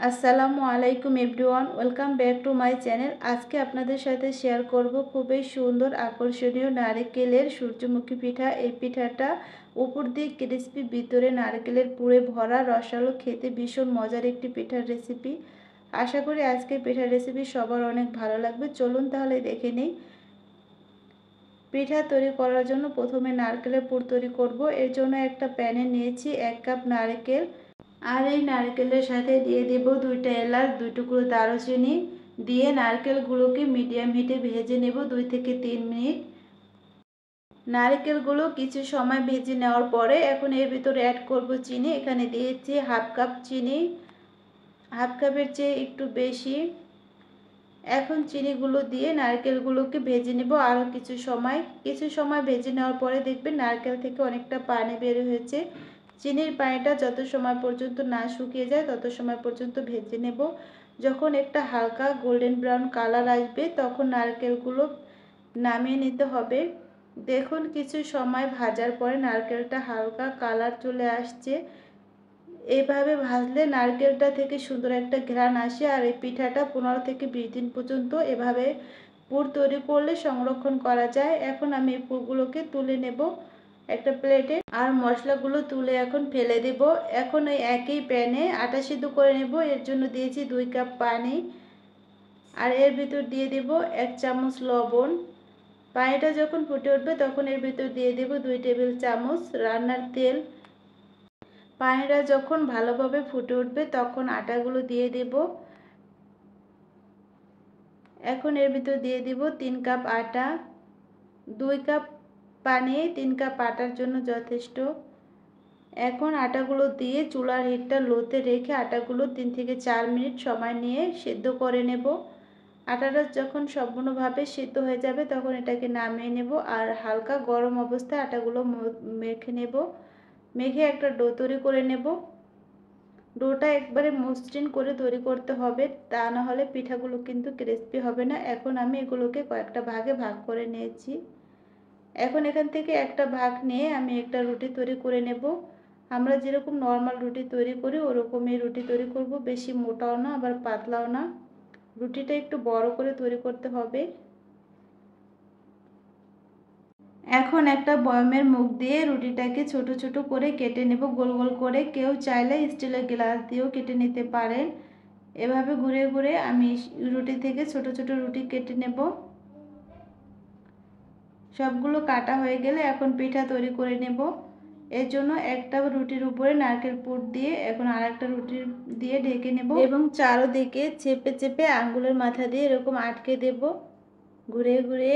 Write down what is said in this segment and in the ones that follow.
আসসালামু আলাইকুম everyone, welcome back to my channel. আজকে আপনাদের সাথে শেয়ার করব খুবই সুন্দর আকর্ষণীয় নারকেলের সূর্যমুখী পিঠা। এই পিঠাটা উপর দিয়ে ক্রিসপি, ভিতরে নারকেলের পুরে ভরা, রসালো, খেতে ভীষণ মজার একটি পিঠার রেসিপি। আশা করি আজকে পিঠার রেসিপি সবার অনেক ভালো লাগবে। চলুন তাহলে দেখে নিই। পিঠা তৈরি করার জন্য প্রথমে নারকেলের পুর তৈরি করব। এর জন্য একটা প্যানে নিয়েছি 1 কাপ নারকেল, আর এই নারকেলের সাথে দিয়ে দেব 2টা এলাচ, 2 টুকরো দারুচিনি দিয়ে নারকেলগুলোকে মিডিয়াম হিটে ভেজে নেব 2 থেকে 3 মিনিট। নারকেলগুলো কিছু সময় ভেজে নেওয়ার পরে এখন এর ভিতরে অ্যাড করব চিনি। এখানে দিয়েছি 1/2 কাপ চিনি, 1/2 কাপের চেয়ে একটু বেশি। এখন চিনিগুলো দিয়ে নারকেলগুলোকে ভেজে নেব আরও কিছু সময় ভেজে নেওয়ার পরে দেখবেন নারকেল থেকে অনেকটা পানি বের হয়েছে। চিনির পানিটা যত সময় পর্যন্ত না শুকিয়ে যায় তত সময় পর্যন্ত ভেজে নেব। যখন একটা হালকা গোল্ডেন ব্রাউন কালার আসবে তখন নারকেলগুলো নামিয়ে নিতে হবে। দেখুন কিছু সময় ভাজার পরে নারকেলটা হালকা কালার চলে আসছে। এইভাবে ভাজলে নারকেলটা থেকে সুন্দর একটা ঘ্রাণ আসে। আর এই পিঠাটা 15 থেকে 20 দিন পর্যন্ত এভাবে পুর তৈরি করলে সংরক্ষণ করা যায়। এখন আমি এই পুরগুলোকে তুলে নেব একটা প্লেটে, আর মশলাগুলো তুলে এখন ফেলে দেব। এখন ওই একই প্যানে আটা সিদ্ধ করে নেব। এর জন্য দিয়েছি 2 কাপ পানি, আর এর ভিতর দিয়ে দেব 1 চামচ লবণ। পানিটা যখন ফুটে উঠবে তখন এর ভিতর দিয়ে দেব 2 টেবিল চামচ রান্নার তেল। পানিটা যখন ভালোভাবে ফুটে উঠবে তখন আটাগুলো দিয়ে দেব। এখন এর ভিতর দিয়ে দেব 3 কাপ আটা। 2 কাপ পানি 3 কাপ আটার জন্য যথেষ্ট। এখন আটাগুলো দিয়ে চুলার হিটটা লোতে রেখে আটাগুলো 3 থেকে 4 মিনিট সময় নিয়ে সিদ্ধ করে নেব। আটাটা যখন সম্পূর্ণভাবে সিদ্ধ হয়ে যাবে তখন এটাকে নামিয়ে নেব, আর হালকা গরম অবস্থায় আটাগুলো মেখে নেব। মেখে একটা ডো তৈরি করে নেব। ডোটা একবারে মসৃণ করে তৈরি করতে হবে, তা না হলে পিঠাগুলো কিন্তু ক্রিস্পি হবে না। এখন আমি এগুলোকে কয়েকটা ভাগে ভাগ করে নিয়েছি। এখন এখান থেকে একটা ভাগ নিয়ে আমি একটা রুটি তৈরি করে নেব। আমরা যেরকম নর্মাল রুটি তৈরি করি ওরকমই রুটি তৈরি করব, বেশি মোটাও না আবার পাতলাও না। রুটিটা একটু বড় করে তৈরি করতে হবে। এখন একটা বয়মের মুখ দিয়ে রুটিটাকে ছোট ছোট করে কেটে নেব, গোল গোল করে। কেউ চাইলে স্টিলের গ্লাস দিয়েও কেটে নিতে পারেন। এভাবে ঘুরে ঘুরে আমি রুটি থেকে ছোট ছোট রুটি কেটে নেব। সবগুলো কাটা হয়ে গেলে এখন পিঠা তৈরি করে নেব। এর জন্য একটা রুটির উপরে নারকেল পুর দিয়ে এখন আরেকটা রুটি দিয়ে ঢেকে নেব এবং চারদিকে চেপে চেপে আঙ্গুলের মাথা দিয়ে এরকম আটকে দেব ঘুরে ঘুরে।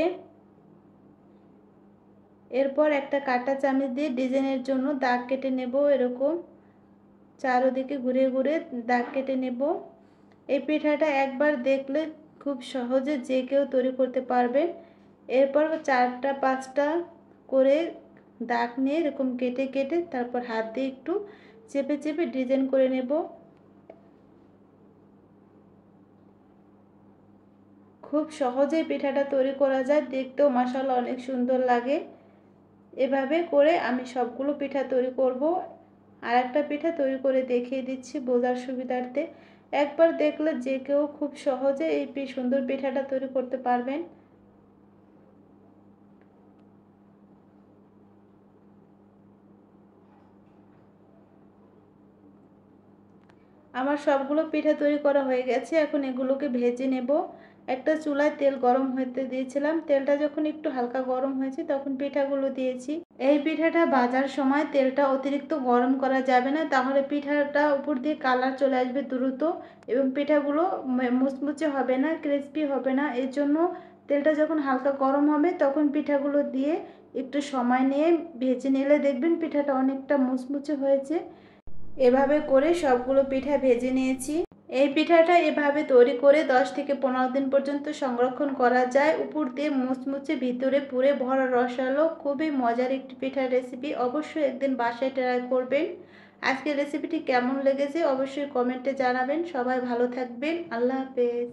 এরপর একটা কাঁটা চামচ দিয়ে ডিজাইনের জন্য দাগ কেটে নেব। এরকম চারদিকে ঘুরে ঘুরে দাগ কেটে নেব। এই পিঠাটা একবার দেখলে খুব সহজে যে কেউ তৈরি করতে পারবেন। এরপর 4টা 5টা করে দাগ নিয়ে এরকম কেটে কেটে তারপর হাত দিয়ে একটু চেপে চেপে ডিজাইন করে নেব। খুব সহজেই পিঠাটা তৈরি করা যায়, দেখতেও মাশাআল্লাহ অনেক সুন্দর লাগে। এভাবে করে আমি সবগুলো পিঠা তৈরি করব। আর একটা পিঠা তৈরি করে দেখিয়ে দিচ্ছি বোঝার সুবিধার্থে। একবার দেখলে যে কেউ খুব সহজে এই সুন্দর পিঠাটা তৈরি করতে পারবেন। আমার সবগুলো পিঠা তৈরি করা হয়ে গেছে। এখন এগুলোকে ভেজে নেব। একটা চুলায় তেল গরম হতে দিয়েছিলাম। তেলটা যখন একটু হালকা গরম হয়েছে তখন পিঠাগুলো দিয়েছি। এই পিঠাটা ভাজার সময় তেলটা অতিরিক্ত গরম করা যাবে না, তাহলে পিঠাটা উপর দিয়ে কালার চলে আসবে দ্রুত এবং পিঠাগুলো মুচমুচে হবে না, ক্রিস্পি হবে না। এর জন্য তেলটা যখন হালকা গরম হবে তখন পিঠাগুলো দিয়ে একটু সময় নিয়ে ভেজে নিলে দেখবেন পিঠাটা অনেকটা মুচমুচে হয়েছে। এভাবে করে সবগুলো পিঠা ভেজে নিয়েছি। এই পিঠাটা এভাবে তৈরি করে 10 থেকে 15 দিন পর্যন্ত সংরক্ষণ করা যায়। উপর দিয়ে মুচমুচে, ভিতরে পুরে ভরা, রসালো, খুবই মজার একটি পিঠার রেসিপি। অবশ্যই একদিন বাসায় ট্রাই করবেন। আজকের রেসিপিটি কেমন লেগেছে অবশ্যই কমেন্টে জানাবেন। সবাই ভালো থাকবেন। আল্লাহ হাফেজ।